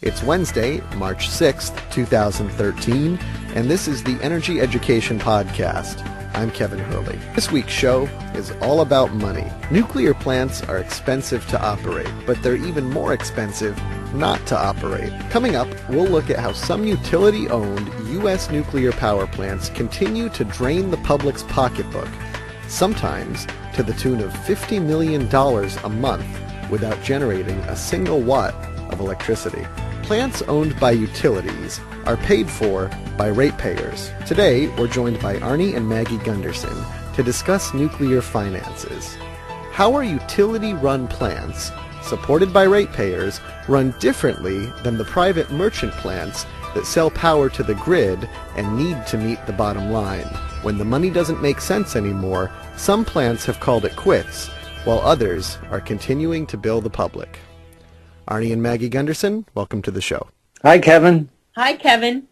It's Wednesday, March 6th, 2013, and this is the Energy Education Podcast. I'm Kevin Hurley. This week's show is all about money. Nuclear plants are expensive to operate, but they're even more expensive not to operate. Coming up, we'll look at how some utility-owned U.S. nuclear power plants continue to drain the public's pocketbook, sometimes to the tune of $50 million a month without generating a single watt of electricity. Plants owned by utilities are paid for by ratepayers. Today, we're joined by Arnie and Maggie Gundersen to discuss nuclear finances. How are utility-run plants, supported by ratepayers, run differently than the private merchant plants that sell power to the grid and need to meet the bottom line? When the money doesn't make sense anymore, some plants have called it quits, while others are continuing to bill the public. Arnie and Maggie Gundersen, welcome to the show. Hi, Kevin. Hi, Kevin.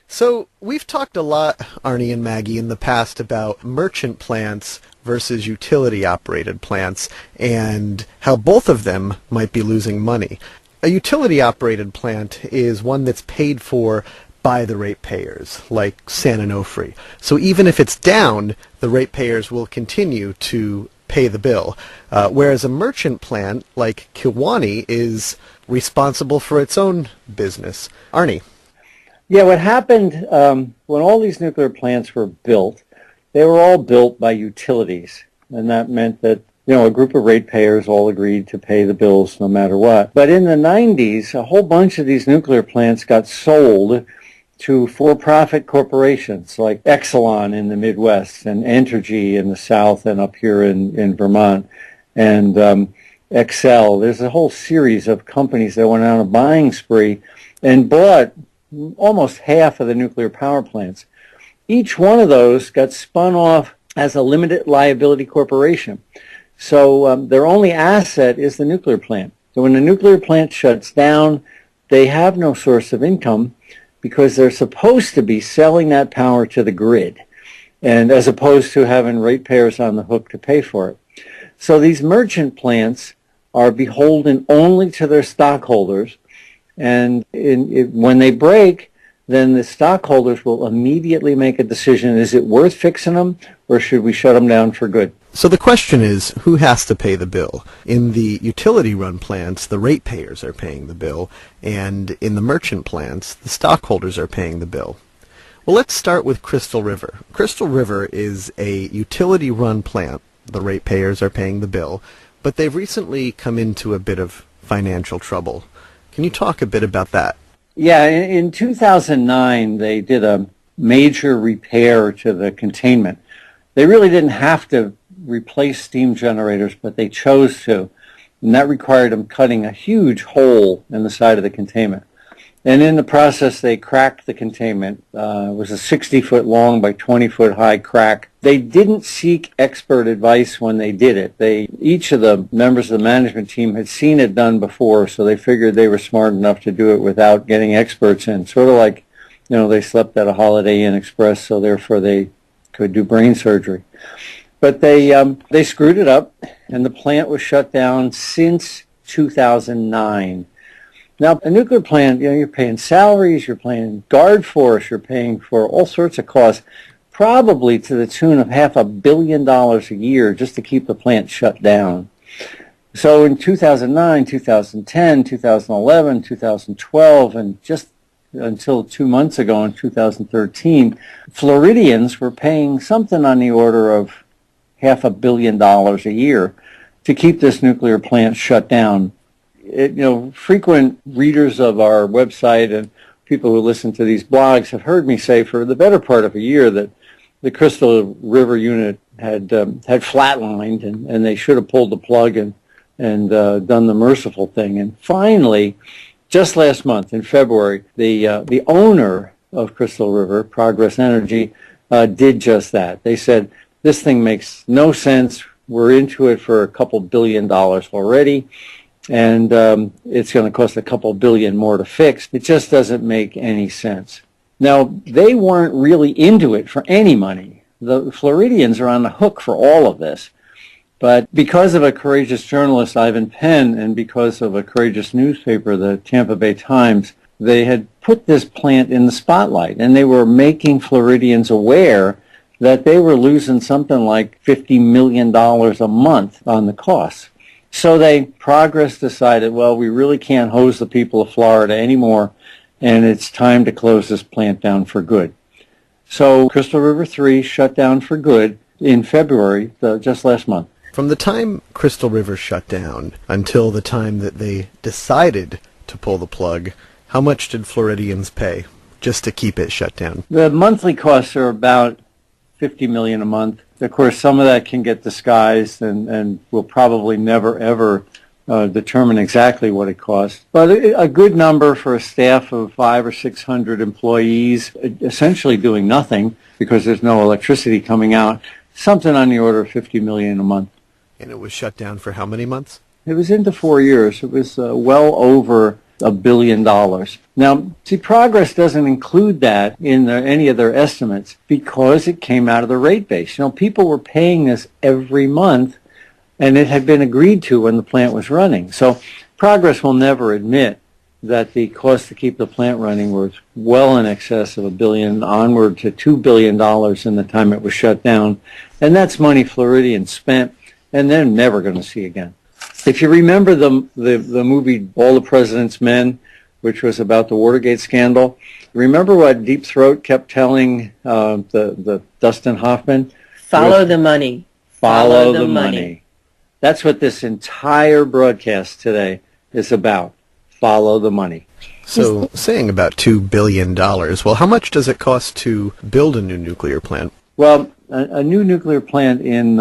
So we've talked a lot, Arnie and Maggie, in the past about merchant plants versus utility-operated plants and how both of them might be losing money. A utility-operated plant is one that's paid for by the ratepayers, like San Onofre. So even if it's down, the ratepayers will continue to pay the bill, whereas a merchant plant like Kewaunee is responsible for its own business. Arnie? Yeah, what happened when all these nuclear plants were built, they were all built by utilities, and that meant that a group of ratepayers all agreed to pay the bills no matter what. But in the 90s, a whole bunch of these nuclear plants got sold to for-profit corporations like Exelon in the Midwest and Entergy in the South and up here in Vermont and Xcel. There's a whole series of companies that went on a buying spree and bought almost half of the nuclear power plants. Each one of those got spun off as a limited liability corporation. So their only asset is the nuclear plant. So when the nuclear plant shuts down, they have no source of income because they're supposed to be selling that power to the grid, and as opposed to having ratepayers on the hook to pay for it. So these merchant plants are beholden only to their stockholders, and when they break, then the stockholders will immediately make a decision, is it worth fixing them, or should we shut them down for good? So the question is, who has to pay the bill? In the utility-run plants, the ratepayers are paying the bill, and in the merchant plants, the stockholders are paying the bill. Well, let's start with Crystal River. Crystal River is a utility-run plant. The ratepayers are paying the bill, but they've recently come into a bit of financial trouble. Can you talk a bit about that? Yeah, in 2009, they did a major repair to the containment. They really didn't have to replace steam generators, but they chose to, and that required them cutting a huge hole in the side of the containment. And in the process, they cracked the containment. It was a 60-foot long by 20-foot high crack. They didn't seek expert advice when they did it. Each of the members of the management team had seen it done before, so they figured they were smart enough to do it without getting experts in. Sort of like, they slept at a Holiday Inn Express, so therefore they could do brain surgery. But they screwed it up, and the plant was shut down since 2009. Now, a nuclear plant, you're paying salaries, you're paying guard force, you're paying for all sorts of costs, probably to the tune of $500 million a year just to keep the plant shut down. So in 2009, 2010, 2011, 2012, and just until 2 months ago in 2013, Floridians were paying something on the order of $500 million a year to keep this nuclear plant shut down. Frequent readers of our website and people who listen to these blogs have heard me say for the better part of a year that the Crystal River unit had flatlined and they should have pulled the plug and done the merciful thing. And finally, just last month in February, the owner of Crystal River, Progress Energy, did just that. They said, this thing makes no sense. We're into it for $2 billion already, and it's going to cost $2 billion more to fix. It just doesn't make any sense. Now, they weren't really into it for any money. The Floridians are on the hook for all of this. But because of a courageous journalist, Ivan Penn, and because of a courageous newspaper, the Tampa Bay Times, they had put this plant in the spotlight, and they were making Floridians aware that they were losing something like $50 million a month on the costs. So Progress decided, well, we really can't hose the people of Florida anymore, and it's time to close this plant down for good. So Crystal River 3 shut down for good in February, just last month. From the time Crystal River shut down until the time that they decided to pull the plug, how much did Floridians pay just to keep it shut down? The monthly costs are about $50 million a month. Of course, some of that can get disguised, and we'll probably never, ever determine exactly what it costs. But a good number for a staff of 500 or 600 employees, essentially doing nothing because there's no electricity coming out, something on the order of $50 million a month. And it was shut down for how many months? It was into 4 years. It was well over $1 billion. Now, see, Progress doesn't include that in any of their estimates because it came out of the rate base. You know, people were paying this every month, and it had been agreed to when the plant was running. So Progress will never admit that the cost to keep the plant running was well in excess of $1 billion, onward to $2 billion in the time it was shut down. And that's money Floridians spent, and they're never going to see again. If you remember the movie All the President's Men, which was about the Watergate scandal, remember what Deep Throat kept telling the Dustin Hoffman? Follow the money. Follow the money. That's what this entire broadcast today is about. Follow the money. So saying about $2 billion, well, how much does it cost to build a new nuclear plant? Well, a new nuclear plant in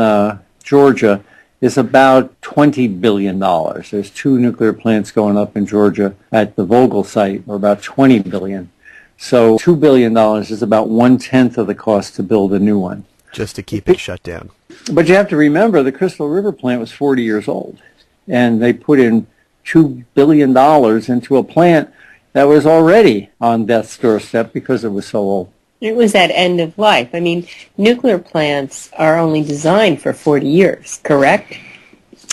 Georgia is about $20 billion. There's 2 nuclear plants going up in Georgia at the Vogtle site, or about $20 billion. So $2 billion is about 1/10 of the cost to build a new one. Just to keep it shut down. But you have to remember the Crystal River plant was 40 years old, and they put in $2 billion into a plant that was already on death's doorstep because it was so old. It was at end of life. I mean, nuclear plants are only designed for 40 years, correct?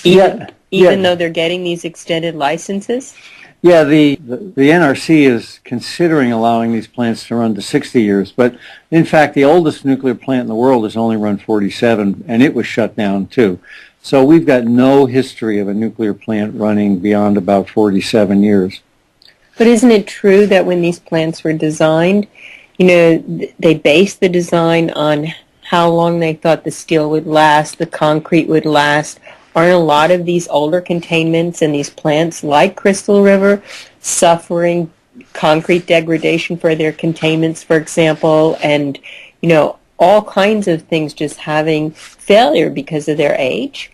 Even though they're getting these extended licenses? Yeah, the NRC is considering allowing these plants to run to 60 years, but in fact the oldest nuclear plant in the world has only run 47, and it was shut down too. So we've got no history of a nuclear plant running beyond about 47 years. But isn't it true that when these plants were designed, you know, they based the design on how long they thought the steel would last, the concrete would last? Aren't a lot of these older containments and these plants, like Crystal River, suffering concrete degradation for their containments, for example, and, you know, all kinds of things just having failure because of their age?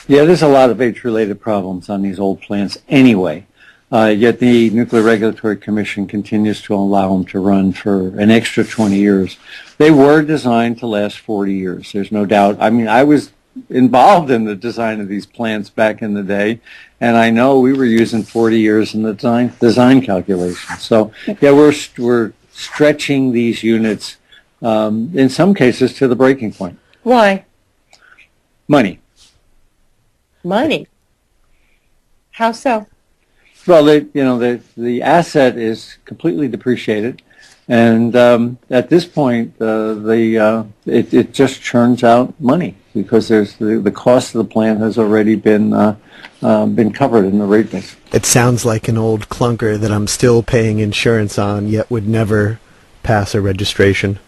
Yeah, there's a lot of age-related problems on these old plants anyway. Yet the Nuclear Regulatory Commission continues to allow them to run for an extra 20 years. They were designed to last 40 years. There's no doubt. I mean, I was involved in the design of these plants back in the day, and I know we were using 40 years in the design calculations. So, yeah, we're stretching these units in some cases to the breaking point. Why? Money. Money? How so? Well, the asset is completely depreciated, and at this point, it just churns out money because there's the cost of the plant has already been covered in the rate base. It sounds like an old clunker that I'm still paying insurance on, yet would never pass a registration.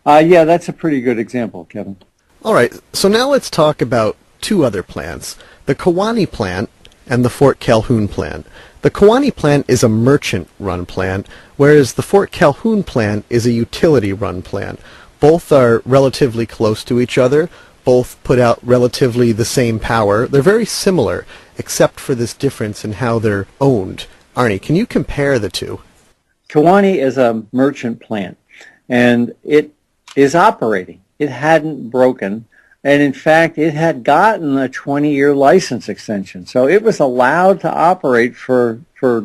Yeah, that's a pretty good example, Kevin. All right, so now let's talk about 2 other plants, the Kewaunee plant and the Fort Calhoun plant. The Kewaunee plant is a merchant-run plant, whereas the Fort Calhoun plant is a utility-run plant. Both are relatively close to each other. Both put out relatively the same power. They're very similar, except for this difference in how they're owned. Arnie, can you compare the 2? Kewaunee is a merchant plant, and it is operating. It hadn't broken. And in fact, it had gotten a 20-year license extension. So it was allowed to operate for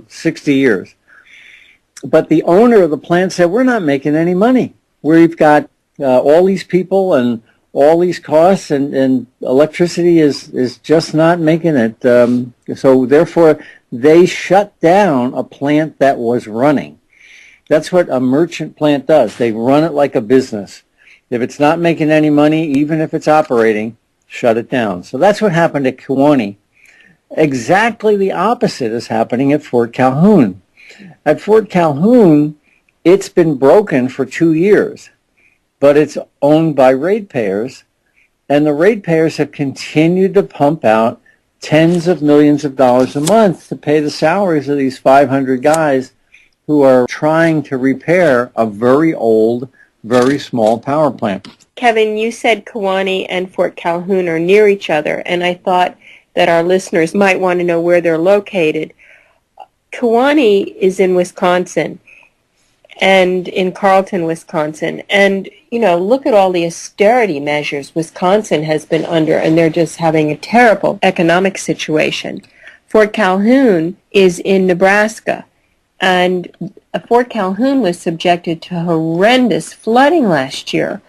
60 years. But the owner of the plant said, we're not making any money. We've got all these people and all these costs, and electricity is just not making it. So therefore, they shut down a plant that was running. That's what a merchant plant does. They run it like a business. If it's not making any money, even if it's operating, shut it down. So that's what happened at Kewaunee. Exactly the opposite is happening at Fort Calhoun. At Fort Calhoun, it's been broken for 2 years, but it's owned by ratepayers, and the ratepayers have continued to pump out tens of millions of dollars a month to pay the salaries of these 500 guys who are trying to repair a very old, very small power plant. Kevin, you said Kewaunee and Fort Calhoun are near each other, and I thought that our listeners might want to know where they're located. Kewaunee is in Wisconsin, and in Carlton, Wisconsin. And, you know, look at all the austerity measures Wisconsin has been under, and they're just having a terrible economic situation. Fort Calhoun is in Nebraska, and Fort Calhoun was subjected to horrendous flooding last year.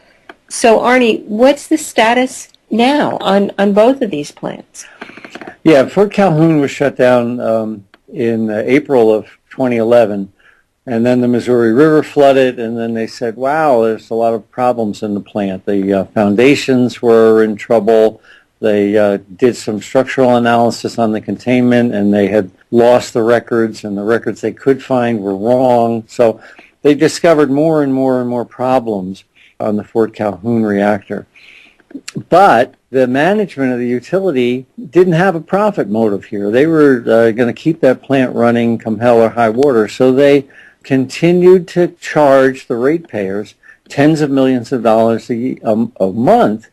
So, Arnie, what's the status now on both of these plants? Yeah, Fort Calhoun was shut down in April of 2011. And then the Missouri River flooded, and then they said, wow, there's a lot of problems in the plant. The foundations were in trouble. They did some structural analysis on the containment, and they had lost the records, and the records they could find were wrong. So they discovered more and more and more problems on the Fort Calhoun reactor. But the management of the utility didn't have a profit motive here. They were going to keep that plant running come hell or high water, so they continued to charge the ratepayers tens of millions of dollars a month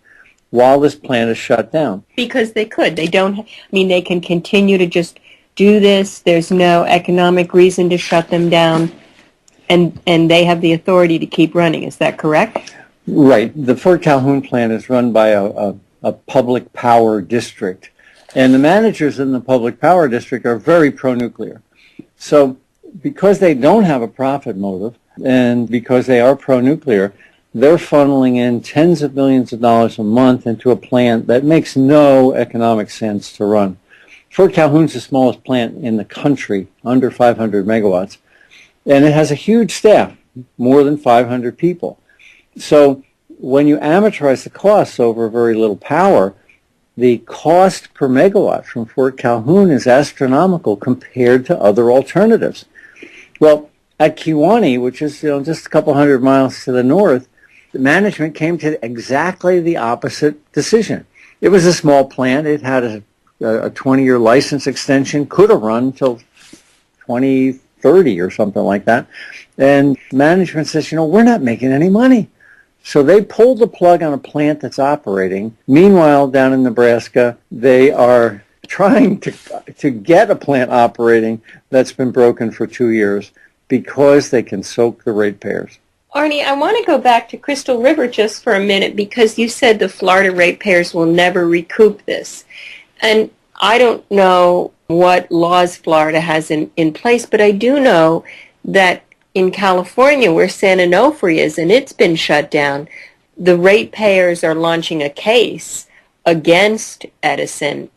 while this plant is shut down. Because they could. They don't, I mean, they can continue to just do this. There's no economic reason to shut them down, and they have the authority to keep running. Is that correct? Right. The Fort Calhoun plant is run by a public power district, and the managers in the public power district are very pro-nuclear. So because they don't have a profit motive, and because they are pro-nuclear, they're funneling in tens of millions of dollars a month into a plant that makes no economic sense to run. Fort Calhoun's the smallest plant in the country, under 500 megawatts, and it has a huge staff, more than 500 people. So when you amortize the costs over very little power, the cost per megawatt from Fort Calhoun is astronomical compared to other alternatives. Well, at Kewaunee, which is just a couple hundred miles to the north, the management came to exactly the opposite decision. It was a small plant. It had a 20-year license extension, could have run till 2030 or something like that. And management says, we're not making any money. So they pulled the plug on a plant that's operating. Meanwhile, down in Nebraska, they are trying to get a plant operating that's been broken for 2 years because they can soak the ratepayers. Arnie, I want to go back to Crystal River just for a minute, because you said the Florida ratepayers will never recoup this. And I don't know what laws Florida has in place, but I do know that in California, where San Onofre is, and it's been shut down, the ratepayers are launching a case against Edison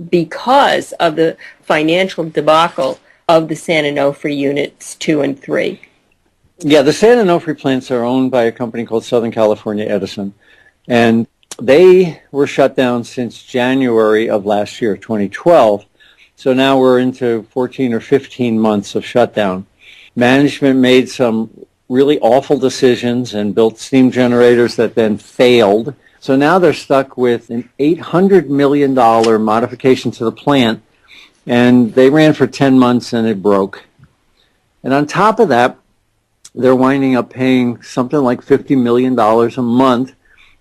because of the financial debacle of the San Onofre units 2 and 3. Yeah, the San Onofre plants are owned by a company called Southern California Edison, and they were shut down since January of last year, 2012. So now we're into 14 or 15 months of shutdown. Management made some really awful decisions and built steam generators that then failed. So now they're stuck with an $800 million modification to the plant, and they ran for 10 months and it broke. And on top of that, they're winding up paying something like $50 million a month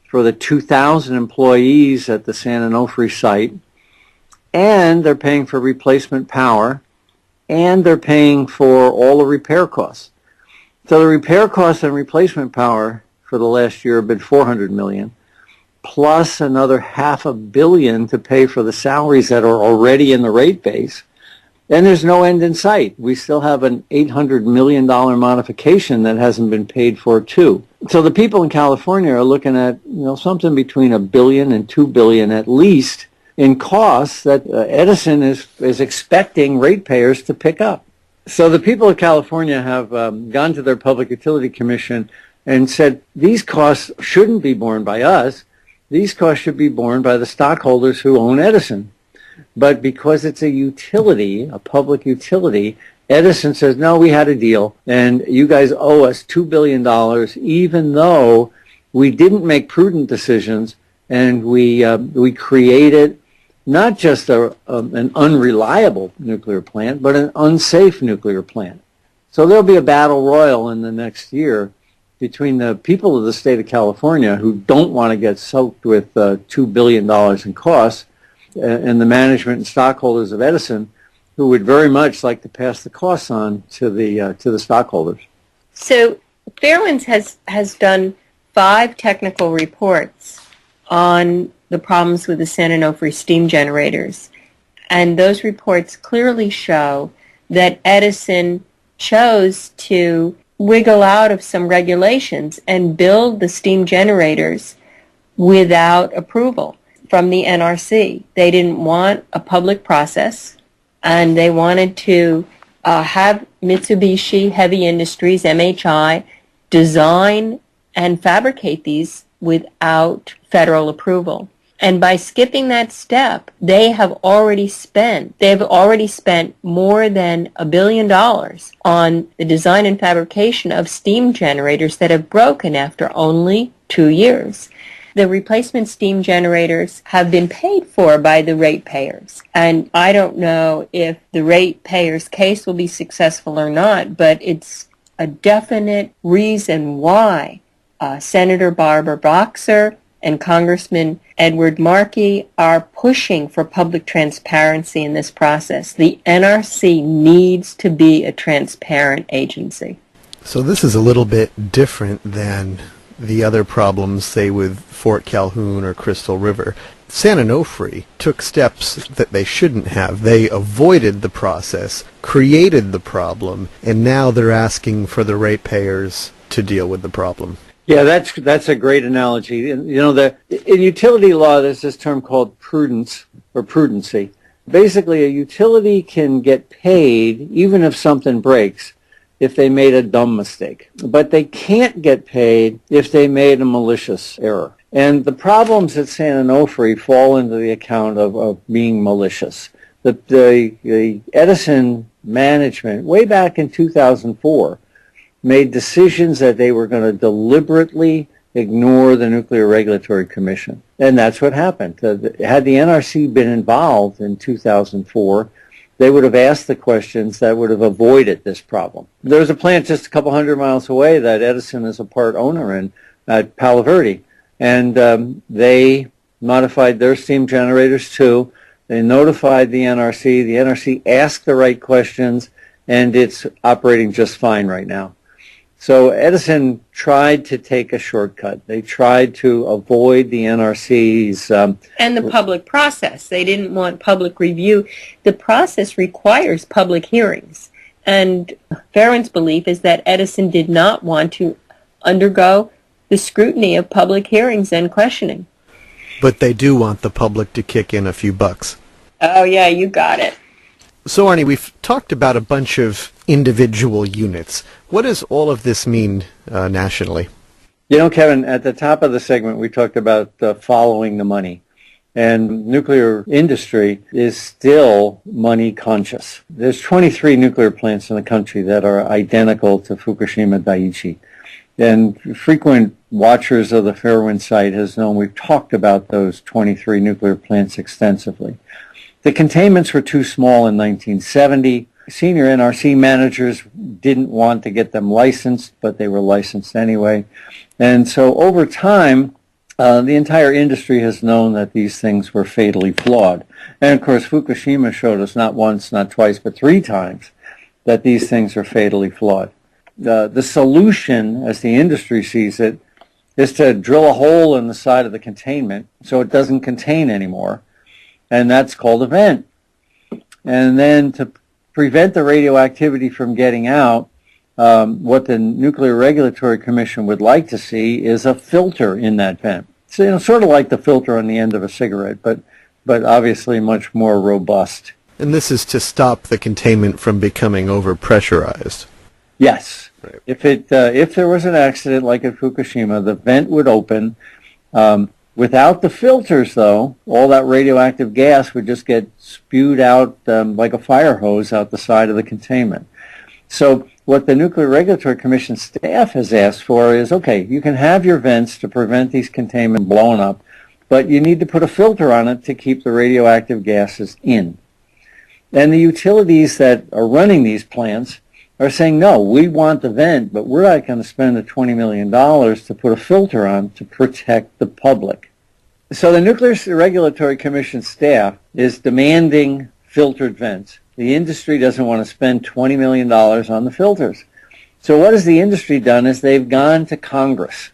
for the 2,000 employees at the San Onofre site, and they're paying for replacement power, and they're paying for all the repair costs. So the repair costs and replacement power for the last year have been $400 million, plus another $500 million to pay for the salaries that are already in the rate base. And there's no end in sight. We still have an $800 million modification that hasn't been paid for too. So the people in California are looking at something between $1 billion and $2 billion at least in costs that Edison is expecting ratepayers to pick up. So the people of California have gone to their Public Utility Commission and said, these costs shouldn't be borne by us. These costs should be borne by the stockholders who own Edison. But because it's a utility, a public utility, Edison says, no, we had a deal, and you guys owe us $2 billion, even though we didn't make prudent decisions, and we created not just an unreliable nuclear plant, but an unsafe nuclear plant. So there'll be a battle royal in the next year between the people of the state of California who don't want to get soaked with $2 billion in costs and the management and stockholders of Edison who would very much like to pass the costs on to the stockholders. So Fairwinds has done 5 technical reports on the problems with the San Onofre steam generators. And those reports clearly show that Edison chose to wiggle out of some regulations and build the steam generators without approval from the NRC. They didn't want a public process, and they wanted to have Mitsubishi Heavy Industries, MHI, design and fabricate these without federal approval. And by skipping that step, they have already spent more than $1 billion on the design and fabrication of steam generators that have broken after only 2 years. The replacement steam generators have been paid for by the ratepayers. And I don't know if the ratepayers' case will be successful or not, but it's a definite reason why Senator Barbara Boxer and Congressman Edward Markey are pushing for public transparency in this process. The NRC needs to be a transparent agency. So this is a little bit different than the other problems, say, with Fort Calhoun or Crystal River. San Onofre took steps that they shouldn't have. They avoided the process, created the problem, and now they're asking for the ratepayers to deal with the problem. Yeah, that's a great analogy. You know, in utility law, there's this term called prudence or prudency. Basically, a utility can get paid even if something breaks if they made a dumb mistake. But they can't get paid if they made a malicious error. And the problems at San Onofre fall into the account of being malicious. The Edison management, way back in 2004, made decisions that they were going to deliberately ignore the Nuclear Regulatory Commission. And that's what happened. Had the NRC been involved in 2004, they would have asked the questions that would have avoided this problem. There was a plant just a couple hundred miles away that Edison is a part owner in at Palo Verde. And they modified their steam generators too. They notified the NRC. The NRC asked the right questions, and it's operating just fine right now. So Edison tried to take a shortcut. They tried to avoid the NRC's... and the public process. They didn't want public review. The process requires public hearings. And Fairwinds' belief is that Edison did not want to undergo the scrutiny of public hearings and questioning. But they do want the public to kick in a few bucks. Oh, yeah, you got it. So, Arnie, we've talked about a bunch of individual units. What does all of this mean nationally? You know, Kevin, at the top of the segment, we talked about following the money. And nuclear industry is still money conscious. There's 23 nuclear plants in the country that are identical to Fukushima Daiichi. And frequent watchers of the Fairwind site has known we've talked about those 23 nuclear plants extensively. The containments were too small in 1970. Senior NRC managers didn't want to get them licensed, but they were licensed anyway. And so over time, the entire industry has known that these things were fatally flawed. And of course, Fukushima showed us not once, not twice, but 3 times that these things are fatally flawed. The solution, as the industry sees it, is to drill a hole in the side of the containment so it doesn't contain anymore, and that's called a vent. And then to prevent the radioactivity from getting out, what the Nuclear Regulatory Commission would like to see is a filter in that vent. So, sort of like the filter on the end of a cigarette, but but obviously much more robust. And this is to stop the containment from becoming overpressurized. Yes. Right. If there was an accident like at Fukushima, the vent would open. Without the filters, though, all that radioactive gas would just get spewed out like a fire hose out the side of the containment. So what the Nuclear Regulatory Commission staff has asked for is, okay, you can have your vents to prevent these containment blowing up, but you need to put a filter on it to keep the radioactive gases in. And the utilities that are running these plants are saying, no, we want the vent, but we're not going to spend the $20 million to put a filter on to protect the public. So the Nuclear Regulatory Commission staff is demanding filtered vents. The industry doesn't want to spend $20 million on the filters. So what has the industry done is they've gone to Congress.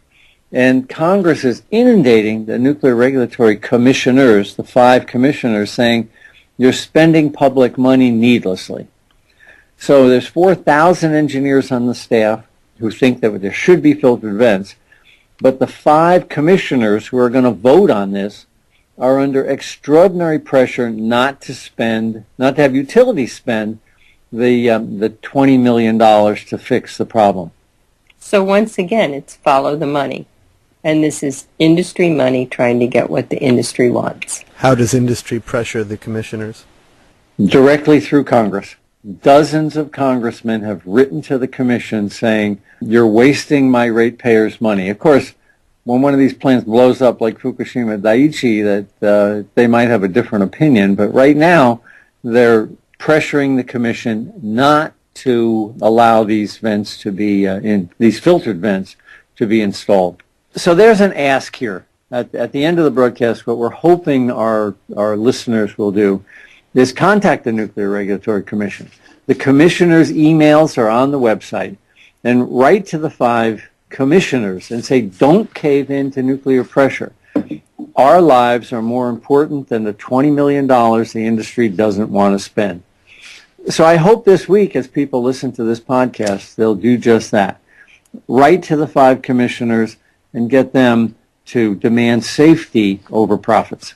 And Congress is inundating the Nuclear Regulatory Commissioners, the 5 commissioners, saying, you're spending public money needlessly. So there's 4,000 engineers on the staff who think that there should be filtered vents, but the 5 commissioners who are going to vote on this are under extraordinary pressure not to have utilities spend the $20 million to fix the problem. So once again, it's follow the money. And this is industry money trying to get what the industry wants. How does industry pressure the commissioners? Directly through Congress. Dozens of congressmen have written to the commission saying, you're wasting my ratepayers' money. Of course, when one of these plants blows up like Fukushima Daiichi, that they might have a different opinion, but right now they're pressuring the commission not to allow these vents to be these filtered vents to be installed. So there's an ask here. At the end of the broadcast, what we're hoping our listeners will do is contact the Nuclear Regulatory Commission. The commissioners' emails are on the website, and write to the 5 commissioners and say, don't cave into nuclear pressure. Our lives are more important than the $20 million the industry doesn't want to spend. So I hope this week, as people listen to this podcast, they'll do just that. Write to the 5 commissioners and get them to demand safety over profits.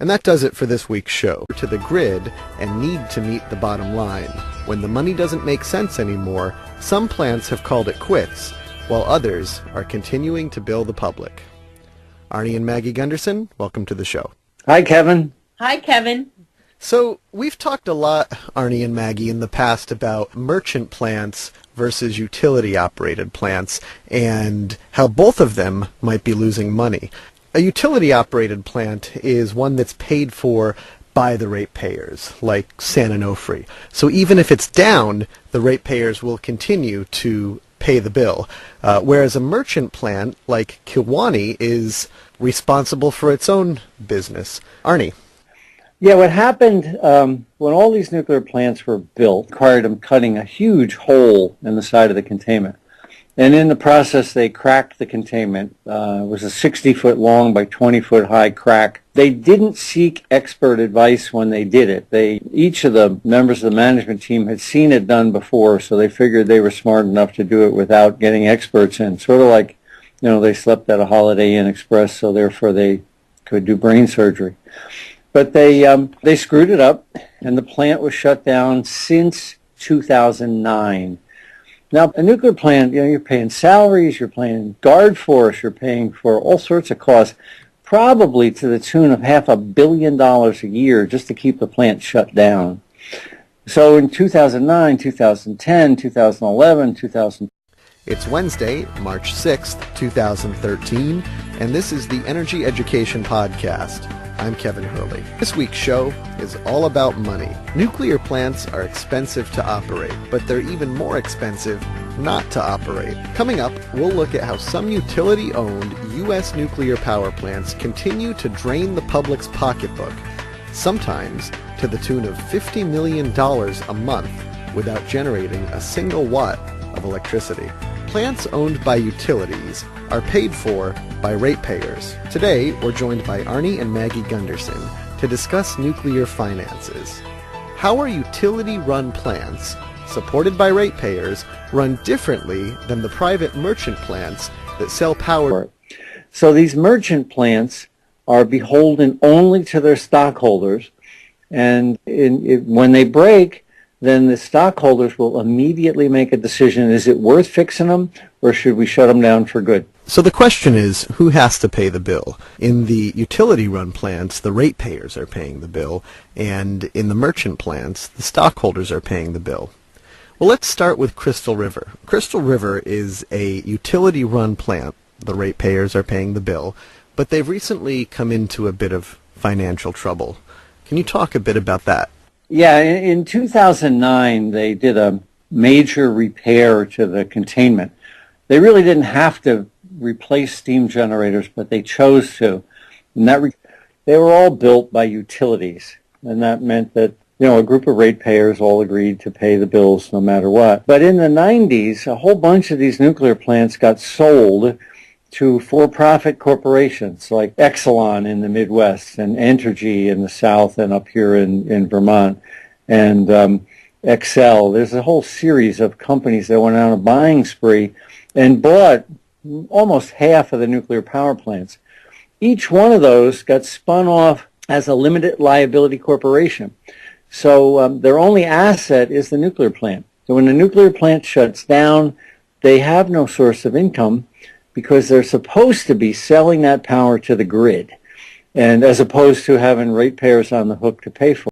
And that does it for this week's show. To the grid and need to meet the bottom line. When the money doesn't make sense anymore, some plants have called it quits, while others are continuing to bill the public. Arnie and Maggie Gundersen, welcome to the show. Hi, Kevin. Hi, Kevin. So we've talked a lot, Arnie and Maggie, in the past about merchant plants versus utility-operated plants and how both of them might be losing money. A utility-operated plant is one that's paid for by the ratepayers, like San Onofre. So even if it's down, the ratepayers will continue to pay the bill, whereas a merchant plant like Kewaunee is responsible for its own business. Arnie? Yeah, what happened when all these nuclear plants were built required them cutting a huge hole in the side of the containment. And in the process, they cracked the containment. It was a 60-foot long by 20-foot high crack. They didn't seek expert advice when they did it. Each of the members of the management team had seen it done before, so they figured they were smart enough to do it without getting experts in. Sort of like, they slept at a Holiday Inn Express, so therefore they could do brain surgery. But they screwed it up, and the plant was shut down since 2009. Now, a nuclear plant, you're paying salaries, you're paying guard force, you're paying for all sorts of costs, probably to the tune of $500 million a year just to keep the plant shut down. So in 2009, 2010, 2011, 2000. It's Wednesday, March 6th, 2013, and this is the Energy Education Podcast. I'm Kevin Hurley. This week's show is all about money. Nuclear plants are expensive to operate, but they're even more expensive not to operate. Coming up, we'll look at how some utility-owned U.S. nuclear power plants continue to drain the public's pocketbook, sometimes to the tune of $50 million a month without generating a single watt of electricity. Plants owned by utilities are paid for by ratepayers. Today, we're joined by Arnie and Maggie Gundersen to discuss nuclear finances. How are utility-run plants, supported by ratepayers, run differently than the private merchant plants that sell power? So these merchant plants are beholden only to their stockholders, and when they break, then the stockholders will immediately make a decision, is it worth fixing them, or should we shut them down for good? So the question is, who has to pay the bill? In the utility-run plants, the ratepayers are paying the bill, and in the merchant plants, the stockholders are paying the bill. Well, let's start with Crystal River. Crystal River is a utility-run plant. The ratepayers are paying the bill, but they've recently come into a bit of financial trouble. Can you talk a bit about that? Yeah, in 2009, they did a major repair to the containment. They really didn't have to replace steam generators, but they chose to. And they were all built by utilities, and that meant that a group of ratepayers all agreed to pay the bills no matter what. But in the 90s, a whole bunch of these nuclear plants got sold to for-profit corporations like Exelon in the Midwest and Entergy in the South and up here in Vermont, and Xcel. There's a whole series of companies that went on a buying spree and bought almost half of the nuclear power plants. Each one of those got spun off as a limited liability corporation. So their only asset is the nuclear plant. So when the nuclear plant shuts down, they have no source of income, because they're supposed to be selling that power to the grid, and as opposed to having ratepayers on the hook to pay for it.